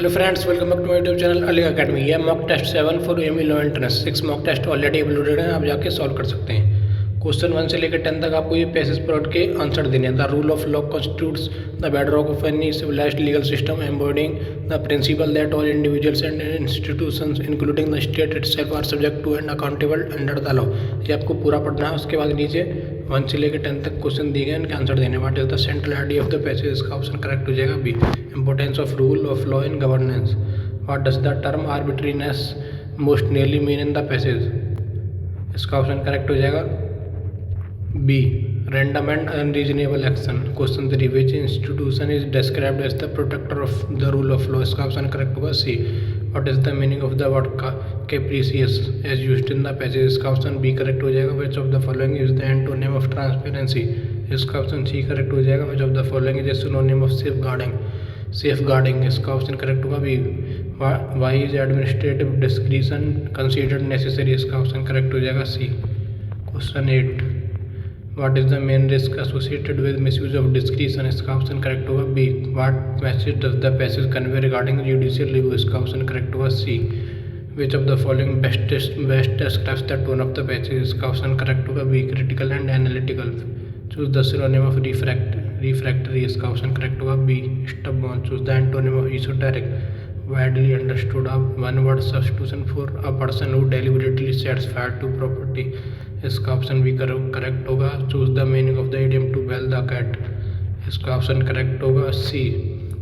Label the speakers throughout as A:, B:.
A: Hello friends, welcome back to my YouTube channel Ali academy. ये mock test 7 for AMU law entrance 6 mock test already uploaded हैं, आप जाके solve कर सकते हैं। क्वेश्चन 1 से लेकर 10 तक आपको ये पैसेज प्लॉट के आंसर देने हैं। The rule of law constitutes the bedrock of any civilised legal system embodying the principle that all individuals and institutions including the state itself are subject to and accountable under the law. ये आपको पूरा पढ़ना है। उसके बाद नीचे 1 से लेकर 10 तक क्वेश्चन दिए गए, इनके आंसर देने। What is the central idea of the passage, इसका ऑप्शन करेक्ट हो जाएगा B. Importance of rule of law in governance. What does the term arbitrariness most nearly mean in the passage, इसका option correct हो जाएगा B. Random and unreasonable action. Question 3 which institution is described as the protector of the rule of law, इसका option correct होगा C. What is the meaning of the word capricious as used in the passage, इसका option B correct हो जाएगा। Which of the following is the antonym of transparency, इसका option C correct हो जाएगा। Which of the following is a synonym of safeguarding, इसका option correct होगा B. Why is administrative discretion considered necessary, इसका option correct हो जाएगा C. Question 8 what is the main risk associated with misuse of discretion, इसका option correct होगा B. What message does the passage convey regarding judicial review, इसका option correct होगा C. Which of the following best describes the tone of the passage, इसका option correct होगा B. Critical and analytical. Choose the synonym of refractory, इसका option correct होगा B. Stubborn. Choose the antonym of esoteric. widely understood a one word substitution for a person who deliberately sets fire to property, इसका option B correct होगा। Choose the meaning of the idiom to bell the cat, इसका option correct होगा C.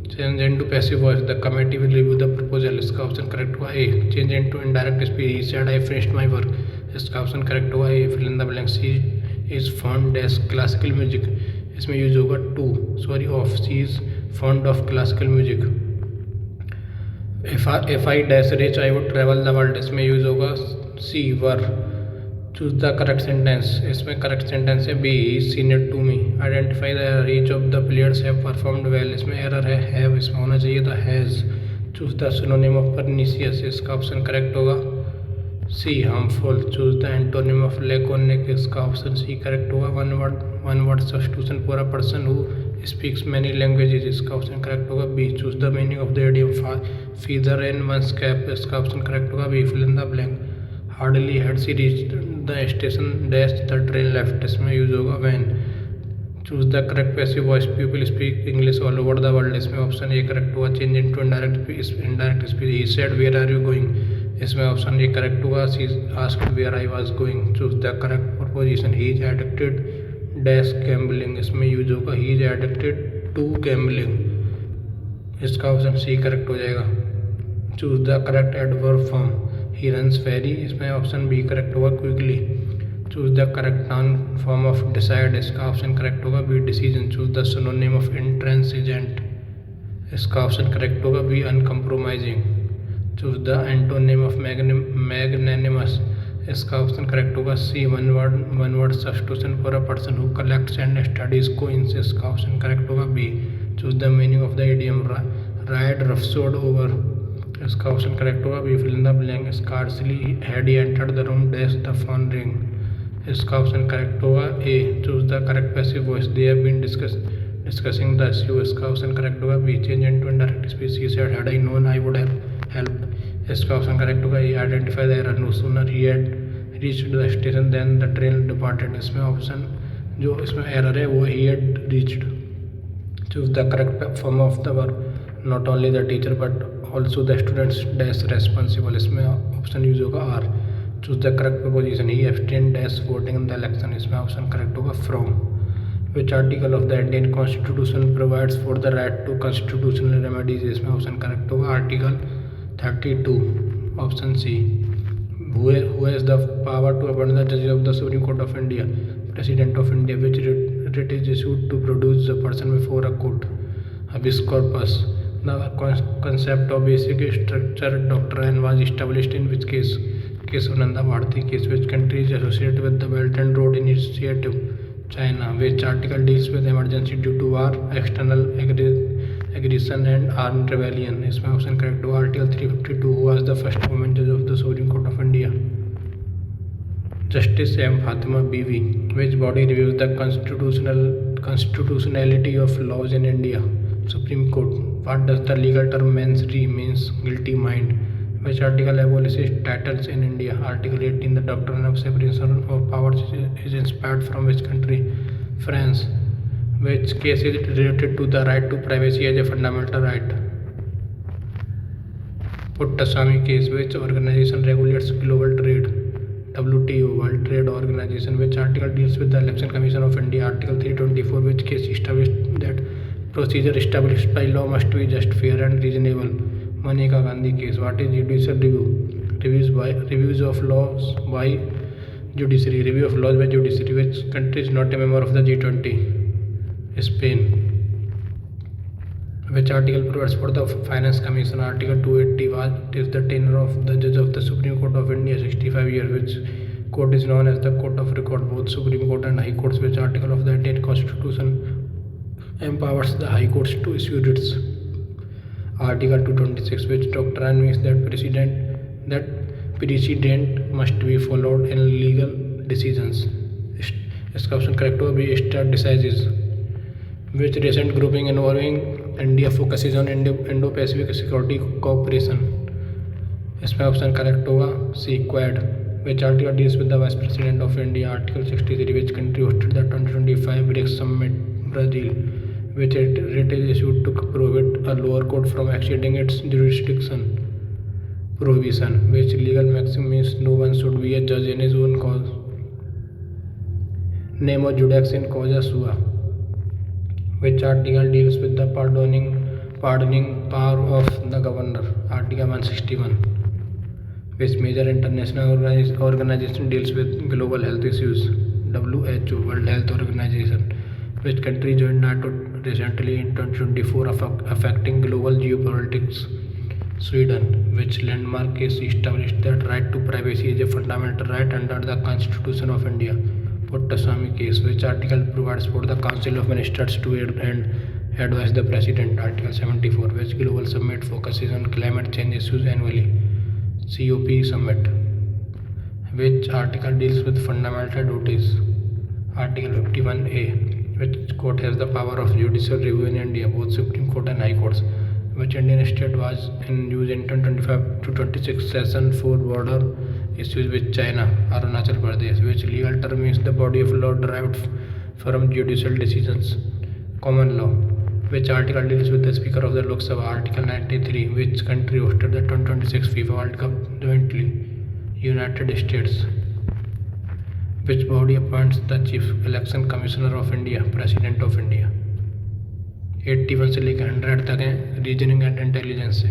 A: Change into passive voice, the committee will review the proposal, इसका option correct होगा A. Change into indirect speech, he said I finished my work, इसका option correct होगा A. Fill in the blank. She is fond of classical music, इसमें use होगा of. She is fond of classical music. If I dash rich I would travel the world, इसमें use होगा C were. Choose the correct sentence, इसमें correct sentence है B seen it to me. Identify the reach of the players have performed well, इसमें error है have, इसमें होना चाहिए था has. Choose the synonym of pernicious, इसका ऑप्शन करेक्ट होगा C harmful. Choose the antonym of laconic, इसका option C correct होगा one word substitution for a person who speaks many languages, इसका ऑप्शन करेक्ट होगा B. Choose the meaning of the idiom feather in one's cap, इसका option correct होगा B. Fill in the blank. Hardly had she reached the station dash the train left, इसमें use होगा when. Choose the correct passive voice, people speak English all over the world, इसमें option A correct होगा। Change into indirect speech, he said where are you going, इसमें option A correct होगा। सी asked where I was going. Choose the correct preposition, he is addicted dash gambling, इसमें use होगा he is addicted to gambling, इसका option C correct हो जाएगा। Choose the correct adverb form, he runs very, इसमें option B correct होगा quickly. Choose the correct noun form of decide, इसका option correct होगा B decision. Choose the synonym of intransigent, इसका option correct होगा B uncompromising. Choose the antonym of magnanimous, इसका option correct होगा C one word substitution for a person who collects and studies coins, इसका option correct होगा B. Choose the meaning of the idiom ride roughshod over, इसका option correct होगा B. Fill in the blank. Scarcely had he entered the room dash the phone ring, इसका option correct होगा A. Choose the correct passive voice, they have been discussing the issue, इसका option correct होगा B. Change into indirect speech, he said had I known I would have help, इसका option correct होगा A. Identify the error, no sooner he had reached the station then the train departed, इसमें option जो इसमें error है वो he had reached. Choose the correct form of the verb, not only the teacher but also the students dash responsible, इसमें option use होगा are. Choose the correct preposition, he abstained dash voting in the election, इसमें option correct होगा from. Which article of the Indian constitution provides for the right to constitutional remedies, इसमें option correct होगा article 32, option C. Who has the power to appoint the judges of the Supreme Court of India? President of India. Which writ is issued to produce the person before a court? Habeas corpus. The concept of basic structure doctrine was established in which case? Case of Nanda Bharati case. Which country is associated with the Belt and Road Initiative? China. Which article deals with emergency due to war, external aggression and armed rebellion, इसमें option correct होगा article 352। Who was the first women जज of the Supreme Court of India? Justice M Fatima Beevi. Which body reviews the constitutionality of laws in India? Supreme Court. What does the legal term mens rea means? Guilty mind. Which article abolishes titles in India? Article 18. The doctrine of separation of powers is inspired from which country? France. Which case is related to the right to privacy as a fundamental right? Puttaswamy case. Which organization regulates global trade? WTO, World Trade Organization. Which article deals with the Election Commission of India? Article 324. Which case established that procedure established by law must be just, fair and reasonable? Maneka Gandhi case. What is judicial review? Reviews of laws by judiciary. Review of laws by judiciary. Which country is not a member of the G20? Spain. Which article provides for the Finance Commission? Article 280. What is the tenure of the judge of the Supreme Court of India? 65 years. Which court is known as the Court of Record? Both Supreme Court and High Courts. Which article of the Indian Constitution empowers the High Courts to issue writs? Article 226. Which doctrine means that precedent must be followed in legal decisions? इसका option correct होगा B, stare decisis. Which recent grouping involving India focuses on Indo-Pacific security cooperation? इसमें option correct होगा सी, quad. Which article deals with the Vice President of India? Article 63. Which country hosted the 2025 BRICS Summit? Brazil. Which writ is issued to prohibit a lower court from exceeding its jurisdiction? Prohibition. Which legal maxim means no one should be a judge in his own cause? Nemo judex in causa sua. Which article deals with the pardoning power of the governor? Article 161. Which major international organization deals with global health issues? WHO, World Health Organization. Which country joined NATO recently in 2024, affecting global geopolitics? Sweden. Which landmark case established that right to privacy is a fundamental right under the Constitution of India? Puttaswamy case. Which article provides for the Council of Ministers to advise the President? Article 74. Which global summit focuses on climate change issues annually? COP summit. Which article deals with fundamental duties? Article 51A. Which court has the power of judicial review in India? Both Supreme Court and High Courts. Which Indian state was in use in 2025 to 26 session for border issues with China? Arunachal Pradesh. Which legal term is the body of law derived from judicial decisions? Common law. Which article deals with the Speaker of the Lok Sabha? Article 93. Which country hosted the 2026 FIFA World Cup jointly? United States. Which body appoints the Chief Election Commissioner of India? President of India. 81 से लेकर 100 तक है reasoning and intelligence से.